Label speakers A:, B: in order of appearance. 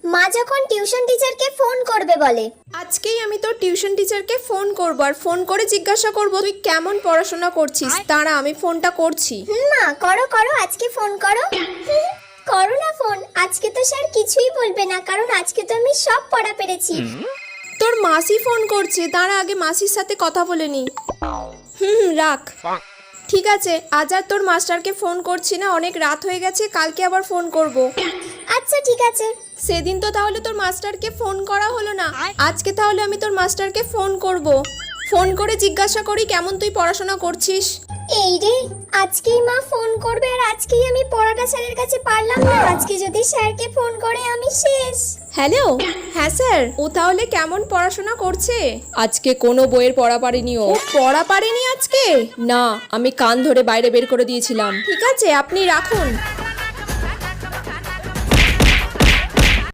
A: মা যখন টিউশন টিচারকে ফোন করবে বলে।
B: আজকেই আমি তোর টিউশন টিচারকে ফোন করব আর ফোন করে জিজ্ঞাসা করব তুই কেমন পড়াশোনা করছিস। দাঁড়া আমি ফোনটা করছি।
A: মা করো করো, আজকে ফোন করো। করো না ফোন, আজকে তো স্যার কিছুই বলবে না, কারণ আজকে তো আমি সব পড়া পেরেছি।
B: তোর মাসি ফোন করছে, দাঁড়া আগে মাসির সাথে কথা বলে নি। রাখ। ঠিক আছে, আজ আর তোর মাস্টারকে ফোন করছি না, অনেক রাত হয়ে গেছে, কালকে আবার ফোন করব।
A: আচ্ছা ঠিক আছে।
B: সেদিন তো তাহলে তোর মাস্টারকে ফোন করা হলো না, আজকে তাহলে আমি তোর মাস্টারকে ফোন করব। ফোন করে জিজ্ঞাসা করি কেমন তুই পড়াশোনা করছিস।
A: এই রে, আজকেই মা ফোন করবে আর আজকেই আমি পড়াটা স্যারের কাছে পারলাম না। আজকে যদি স্যারকে ফোন করে আমি শেষ।
B: হ্যালো, হ্যাঁ স্যার, ও তাহলে কেমন পড়াশোনা করছে? আজকে কোনো বইয়ের পড়া পারেনি। ও পড়া পারেনি আজকে? না, আমি কান ধরে বাইরে বের করে দিয়েছিলাম। ঠিক আছে, আপনি রাখুন।